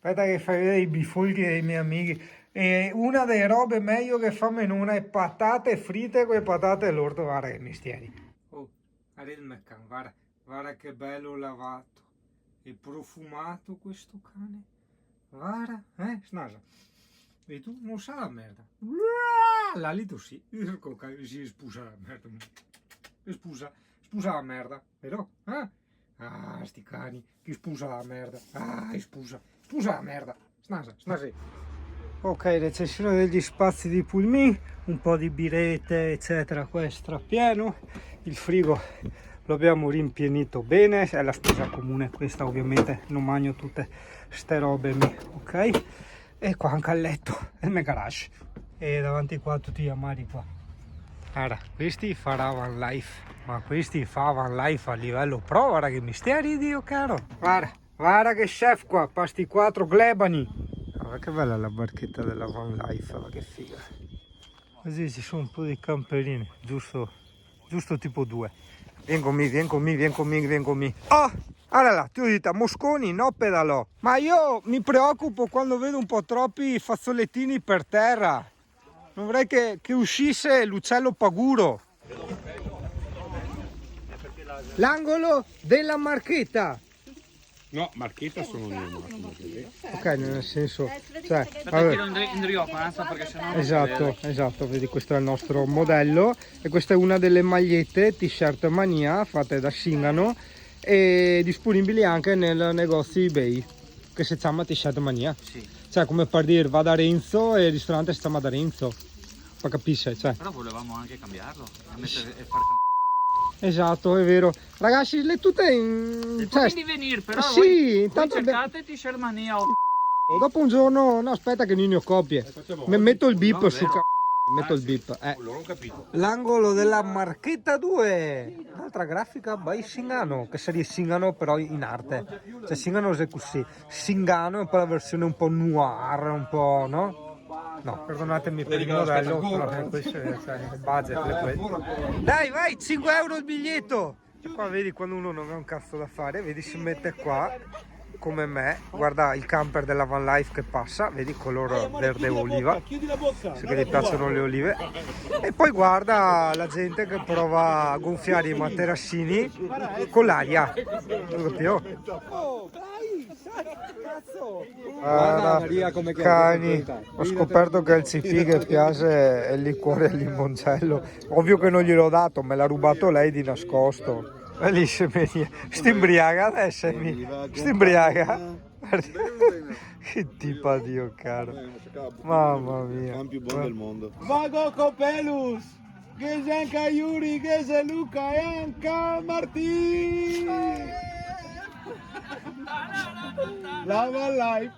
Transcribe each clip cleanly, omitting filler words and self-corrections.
Aspetta che fai vedere i bifolchi dei miei amici. E una delle robe meglio che fa Menona è patate fritte con le patate all'orto. Guarda che mestieri. Oh, guarda il meccano, guarda che bello lavato e profumato questo cane. Guarda, snasa. E tu non sa la merda. L'alito sì, si spusa la merda. Spusa la merda, vero? Ah, sti cani, chi spusa la merda? Ah, spusa la merda. Snasa. Ok, recensione degli spazi di Pulmin, un po' di birette, eccetera, qua è strapieno. Il frigo lo abbiamo rimpienito bene, è la spesa comune, questa ovviamente non mangio tutte ste robe, ok? E qua anche al letto, il mio garage. E davanti qua tutti gli amari qua. Allora, questi farà van life, ma questi fa van life a livello pro, guarda che misteri, Dio caro. Guarda che chef qua, pasti 4 glebani. Guarda che bella la barchetta della van life, ma che figa. Così ci sono un po' di camperini, giusto tipo 2. Vien con me. Oh! Allora, ti ho detto, Mosconi no pedalò. Ma io mi preoccupo quando vedo un po' troppi fazzolettini per terra. Non vorrei che uscisse l'uccello paguro. L'angolo della marchetta. No, marchetta sono io. Ok, nel senso, cioè, esatto, vedi, questo è il nostro modello e questa è una delle magliette t-shirt Mania fatte da Singano e disponibili anche nel negozio eBay che si chiama t-shirt Mania. Sì. Cioè, come per dire, va da Renzo e il ristorante si chiama da Renzo. Ma capisce, cioè. Però volevamo anche cambiarlo e far Esatto, è vero. Ragazzi, le tutte in... cioè, di venire, però sì, voi intanto cercate t-shirt Mania o... dopo un giorno, no, aspetta che non ne ho copie. Metto il bip No, su metto il bip. Non ho capito. L'angolo della marchetta 2. Un'altra grafica by Singano, che sarebbe Singano però in arte. Cioè Singano è così. Singano è un po' la versione un po' noir, un po', no? No, perdonatemi per il modello, però questo è il budget è quello. Dai, vai, 5 euro il biglietto! Qua vedi quando uno non ha un cazzo da fare, vedi si mette qua, come me, guarda il camper della Van Life che passa, vedi color verde oliva, se che gli piacciono le olive, e poi guarda la gente che prova a gonfiare i materassini con l'aria. Guarda, cani, ho scoperto che il CP che piace è il liquore al limoncello. Ovvio che non gliel'ho dato, me l'ha rubato lei di nascosto. Bellissima, sti imbriaga adesso, sti imbriaga. Che tipa, Dio caro. Mamma mia. Il più buono del mondo. Vago Copelus, Gezenka Yuri, Geze Luca e Anca Martin. Lava life.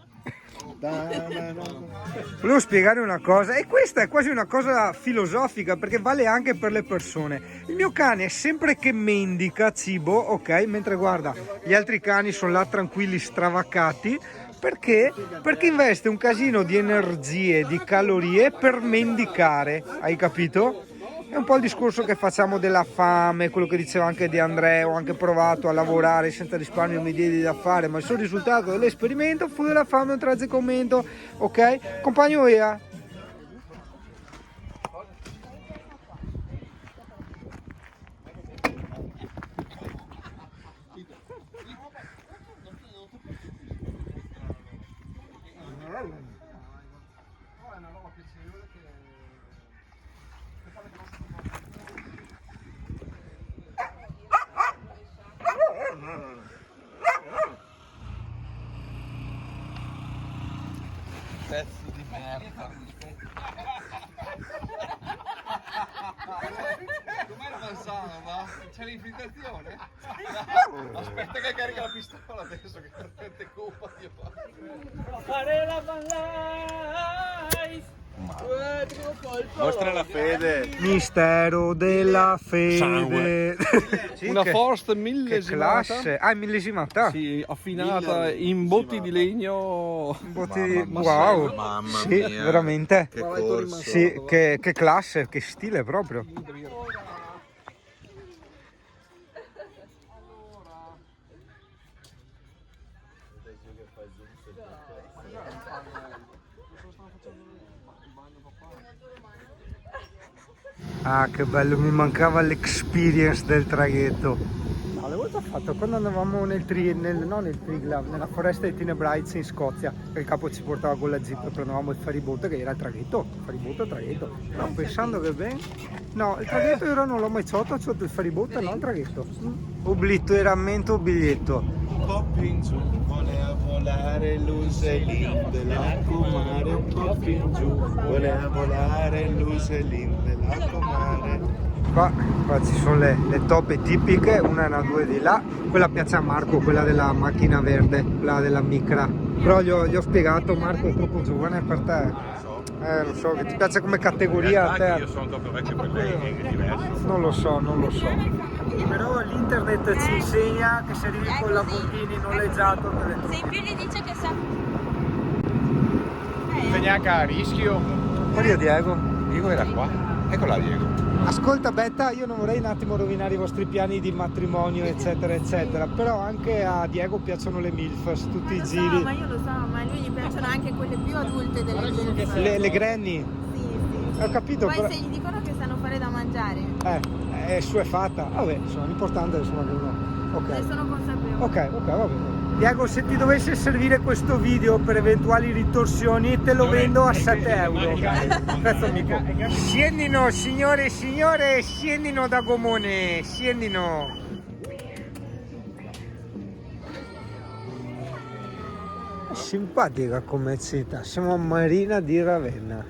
Volevo spiegare una cosa, e questa è quasi una cosa filosofica perché vale anche per le persone. Il mio cane è sempre che mendica cibo, ok? Mentre guarda, gli altri cani sono là tranquilli, stravaccati. Perché? Perché investe un casino di energie, di calorie per mendicare, hai capito? È un po' il discorso che facciamo della fame, quello che diceva anche De André. Ho anche provato a lavorare senza risparmio, mi diedi da fare, ma il solo risultato dell'esperimento fu della fame, un trezzo commento, ok? Compagno EA. Pezzo di merda. Com'è il Manzano, va? C'è l'infiltrazione? Aspetta che carica la pistola adesso, che perfetta colpa di Fare la Van Life! Mostra la fede. Mistero della fede. Sì, Una che- Forst Che millesimata. classe. Ah, millesimata. Sì, affinata in botti di legno. Wow. Mamma Sì, mia. veramente. Che corso. Sì, che classe, che stile proprio. Ah, che bello, mi mancava l'experience del traghetto. No, le volte ho fatto quando andavamo nel Triglav, nella foresta di Tenebrae in Scozia, che il capo ci portava con la jeep e prendevamo il ferryboat che era il traghetto, traghetto. No, pensando che bene. No, il traghetto io non l'ho mai sotto il ferryboat e non il traghetto. Oblitteramento biglietto. Un po' più in giù, voleva volare l'usellin della comare, un po' più in giù, voleva volare l'usellin della comare. Qua ci sono le toppe tipiche, una e una due di là, quella piace a Marco, quella della macchina verde, quella della micra. Però gli ho spiegato, Marco è troppo giovane per te. Non so, che ti piace come categoria a te? Io sono troppo vecchio per lei, è diverso. Non lo so. Però l'internet ci insegna che se arrivi con Lamborghini noleggiato te le trovi. Se in più gli dice che sa. Sei neanche a rischio. Mario Diego. Diego era qua. Eccola Diego. Ascolta Betta, io non vorrei un attimo rovinare i vostri piani di matrimonio eccetera eccetera, però anche a Diego piacciono le MILFs, tutti i giri. Ma io lo so, ma a lui gli piacciono anche quelle più adulte delle MILF. Le granny. Sì. Ho capito, Poi però... se gli dicono che sanno fare da mangiare, su è fatta. Vabbè, insomma, l'importante è insomma che uno... ne Ok. sono consapevole. Ok, va bene. Diego, se ti dovesse servire questo video per eventuali ritorsioni, te lo vendo a 7 euro. Perfetto, amico. Scendino, signore e signore, scendino da Gomone, scendino. Simpatica come città, siamo a Marina di Ravenna.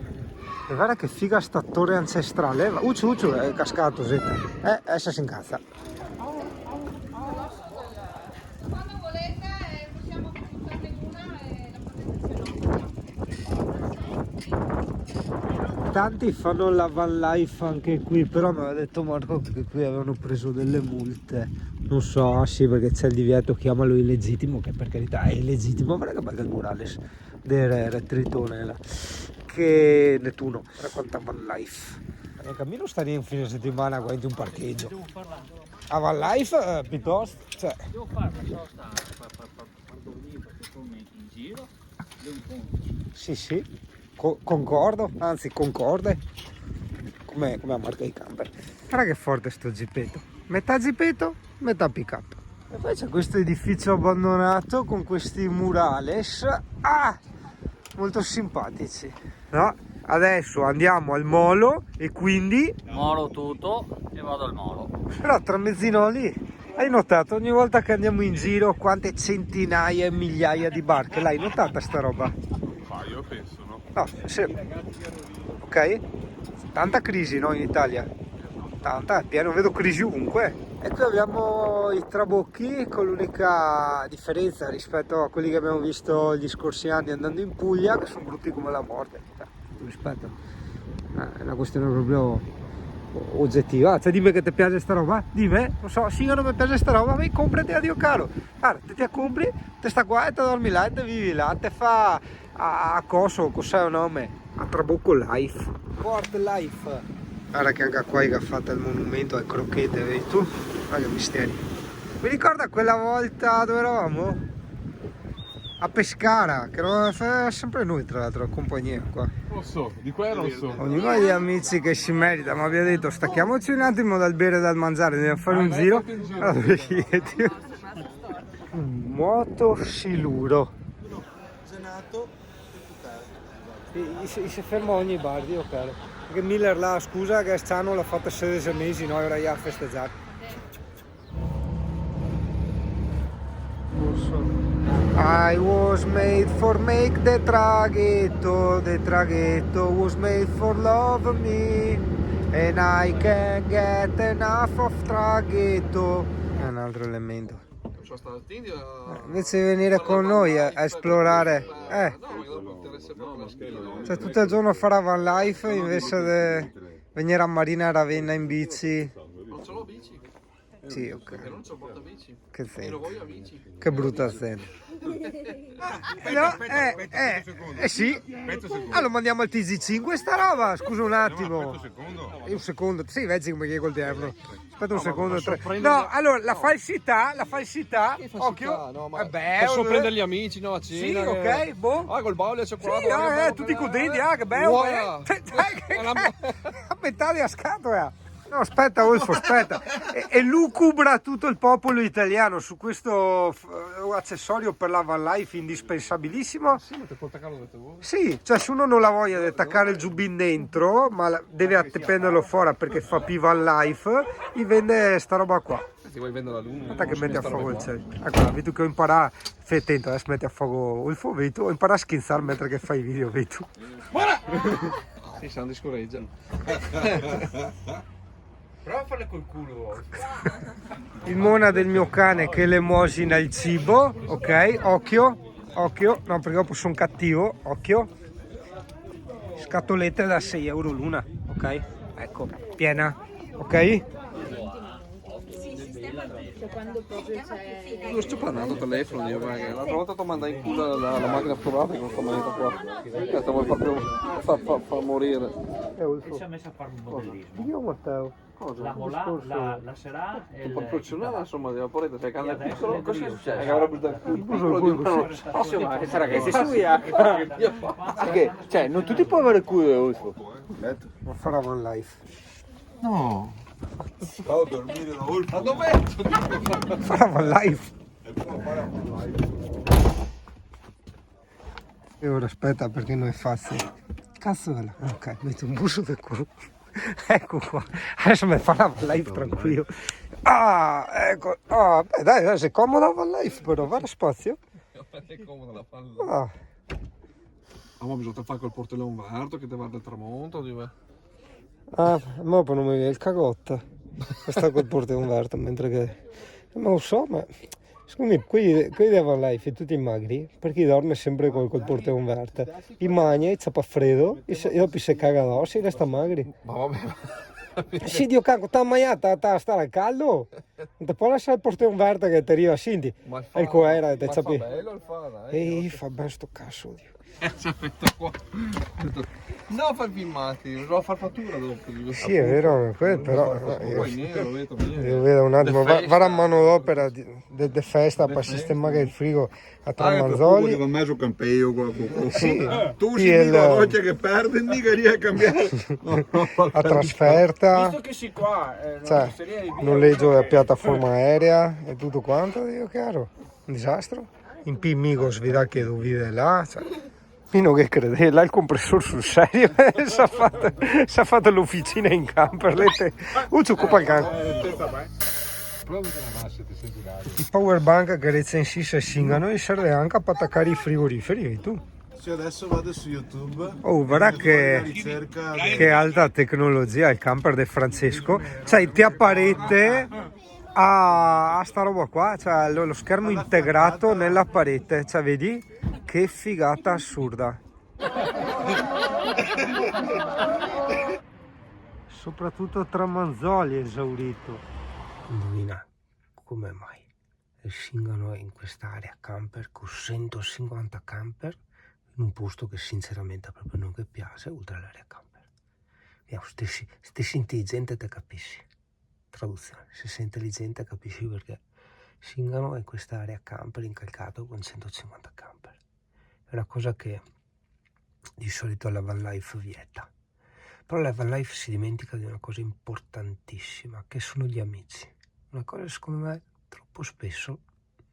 E guarda che figa sta torre ancestrale. Ucciu, è cascato, zetta. Essa si incazza. Tanti fanno la van life anche qui, però mi aveva detto Marco che qui avevano preso delle multe. Non so, sì, perché c'è il divieto, chiamalo illegittimo, che per carità è illegittimo, ma che bello il murales del retritone là. Che Nettuno racconta van life. In cammino stare in fine settimana qua in un parcheggio. A van life piuttosto, cioè. Devo fare la sosta per dormire perché come in giro, devo un po'. Sì. Concordo, anzi concorde, come a marca di camper. Guarda che forte sto gippetto, metà gippetto, metà pick up. E poi c'è questo edificio abbandonato con questi murales, molto simpatici, no? Adesso andiamo al molo e quindi... Molo tutto e vado al molo. Però tra mezzinoli, hai notato ogni volta che andiamo in giro quante centinaia e migliaia di barche? L'hai notata sta roba? Io penso, no? No, sì. Ok? Tanta crisi, no, in Italia? Tanta, è pieno, vedo crisi ovunque. E qui abbiamo i trabocchi con l'unica differenza rispetto a quelli che abbiamo visto gli scorsi anni andando in Puglia, che sono brutti come la morte. Rispetto. È una questione proprio oggettiva. Cioè dimmi che ti piace sta roba, dimmi, non so, sì o non mi piace sta roba, ma comprati a Dio caro. Guarda, te compri, te sta qua e te dormi là e te vivi là, te fa a coso, cos'è un nome? A Trabocco Life. Port Life. Guarda che anche qua hai fatto il monumento al crocchette, vedi tu? Guarda che misteri. Mi ricorda quella volta dove eravamo? A Pescara, che eravamo sempre noi tra l'altro, la compagnia qua. Non so, di qua non so. Ognuno degli amici che si merita, ma abbiamo detto stacchiamoci un attimo dal bere e dal mangiare, andiamo a fare un giro. Allora, un motosiluro. Si ferma ogni bar, Dio caro. Perché Miller là, scusa che stanno l'ha fatta 16 mesi, no? Ora già a festeggiare. Non so. I was made for make the traghetto was made for love me, and I can't get enough of traghetto. È un altro elemento. Sono stato attenti a... Invece di venire con noi a esplorare, No, ma dopo interessa proprio la spina. cioè tutto il giorno farà van life invece di venire a Marina Ravenna in bici. Non ce l'ho bici, Sì, ok. perché non c'ho portabici. Che E non senso. voglio amici. Che brutta scena. No, sì. Allora mandiamo al TG5 sta roba, scusa un attimo. Un secondo. Sì, vedi come che col diavolo. Aspetta un secondo. per Tre. sorprendere- No, allora la falsità, occhio. No, ma Vabbè, per sorprendere gli amici, no? A Sì, cena, ok, boh. Ah, col baule c'è qua. Sì, tutti contenti, che bello. Buona. A metà di scatola. No, aspetta, Wolfo, aspetta. E lucubra tutto il popolo italiano su questo accessorio per la van life indispensabilissimo. Sì, ma te può attaccare dove vuoi. Sì, cioè se uno non la voglia di attaccare il giubbin dentro, ma deve appenderlo fuori perché fa più van life, gli vende sta roba qua. Ti vuoi vendere la luna? Aspetta che metti a fuoco il cielo. Ecco, vedi tu che ho imparato. Fai attento, adesso metti a fuoco il fuoco, vedi tu, ho imparato a schizzare mentre che fai i video, vedi tu. Sì, Sandy scorreggia. Prova a farle col culo. Il mona del mio cane che elemosina il cibo, ok? Occhio, no perché dopo sono cattivo, occhio. Scatolette da 6 euro l'una, ok? Ecco, piena, ok? Non sto parlando al telefono, io, perché l'altra volta ti ho mandato in culo la macchina fotografia con questa manetta qua. Te vuoi far morire. E ci ha messo a fare un modellismo. Io Matteo. Cosa? La Mola, la Serà e Un po' professionale, insomma, della porretta, sai che E hanno adesso piccolo, le cosa è brio. successo? Che avrebbe dato il piccolo di una Sì, ma sarà che sei suia. Perché, cioè, non tutti può avere il culo, Ulfo. Ma farà one life. No. Stavo a dormire da Wolf. Ma dov'è? Farà one life. E ora aspetta perché non è facile. Cazzo è là? Ok, metto un busto del culo. Ecco qua. Adesso mi fa la one life tranquillo. Ah, ecco. Ah, beh dai, sei comodo la one life però, guarda spazio. È comoda la palla. Ah. Ah, ma bisogna fare col portellone aperto che ti guarda il tramonto, dove? Ah, ma poi non mi viene il cagotto. Sta col portone aperto mentre che. Ma lo so, ma secondo me quelli della life tutti magri perché dorme sempre col portone aperto. I magna, c'ha pa freddo e dopo si caga addosso e resta magri. Ma vabbè. Sì, Dio cacco, sta maiata, sta al caldo. Non ti può lasciare il portone aperto che ti arriva, senti. Ma E il coera, te ma c'ha fa più. bello il fa, dai. Ehi, fa bene sto cazzo, Dio. Qua. No, fai filmati, devo far fattura dopo. Sì, è vero, però Poi nero, vedo devo vedere un attimo, va a manodopera di festa per sistemare il frigo a Tramanzoli. Con me su campeggio qua. Sì, Tu sì, sei il- la roccia che perde, mica riesci a cambiare. a trasferta, Visto che si qua, cioè, noleggio della piattaforma aerea e tutto quanto, Dio caro, un disastro. In più Migos vi dà che dovete là, cioè, fino che crede, là il compressore sul serio, si ha fatto l'officina in camper, ci occupa il camper. Il power bank che recensisce Singano e serve anche per attaccare i frigoriferi, vedi tu? Sì, adesso vado su YouTube. Oh, guarda che Ricerca alta tecnologia il camper di Francesco, cioè ti apparete a sta roba qua, cioè lo schermo integrato nella parete, cioè vedi che figata assurda. Soprattutto Tramanzoli è esaurito. Indovina come mai il Singano è in quest'area camper con 150 camper in un posto che sinceramente proprio non mi piace, oltre all'area camper. Vediamo, stessi intelligente te capisci. Traduzione, se sei intelligente capisci perché Singano è in quest'area camper incalcato con 150 camper. È una cosa che di solito la van life vieta. Però la van life si dimentica di una cosa importantissima, che sono gli amici. Una cosa secondo me troppo spesso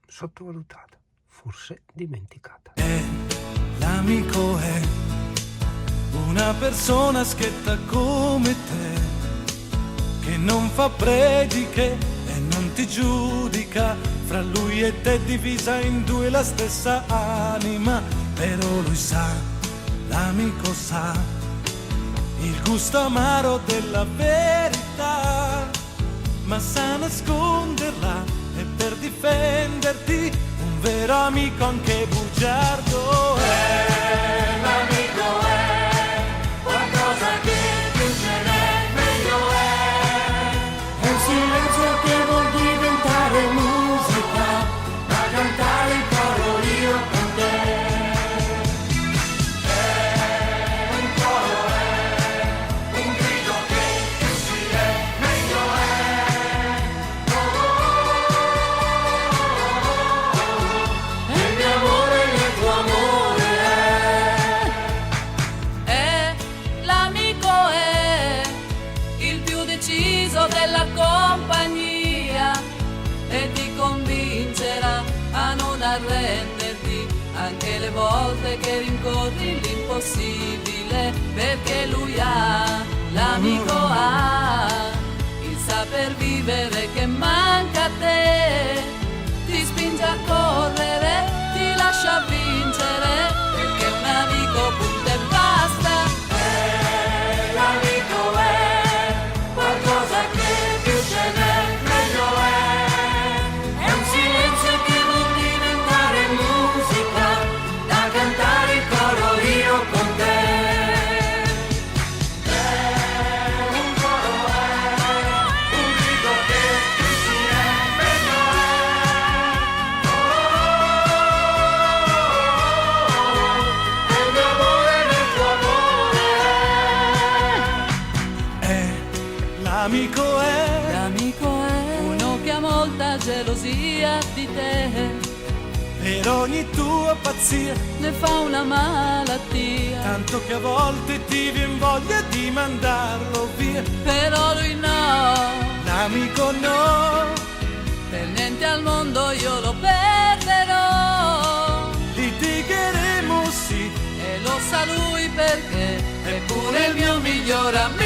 sottovalutata, forse dimenticata. L'amico è una persona schietta come te, che non fa prediche e non ti giudica. Fra lui e te divisa in due la stessa anima, però lui sa, l'amico sa, il gusto amaro della verità, ma sa nasconderla e per difenderti un vero amico anche bugiardo è. L'amico è qualcosa che più ce n'è, meglio è un silenzio che vuol diventare musica, da cantare in coro io con te. Un grido che più si è, meglio è. volte che rincorri l'impossibile, perché lui ha, l'amico ha, il saper vivere che manca a te, ti spinge a correre, ti lascia vincere, perché un amico punta e basta. L'amico è qualcosa che più ce n'è, meglio è un silenzio che vuol diventare musica, da cantare il coro io con te. Un coro è un grido che più si è, meglio è il mio amore nel tuo amore. L'amico è L'amico è uno che ha molta gelosia di te, per ogni tua pazzia, ne fa una malattia, tanto che a volte ti vien voglia di mandarlo via. però lui no, L'amico no, per niente al mondo io lo perderò, litigheremo sì, e lo sa lui perché è pure il mio miglior amico.